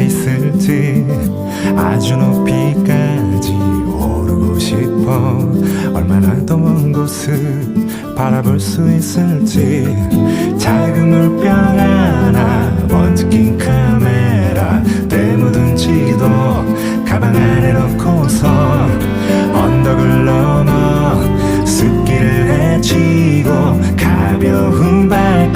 있을지 아주 높이까지 오르고 싶어. 얼마나 더 먼 곳을 바라볼 수 있을지. 작은 물병 하나, 먼지 낀 카메라, 때 묻은 지도 가방 안에 넣고서 언덕을 넘어 숲길을 헤치고 가벼운 발걸음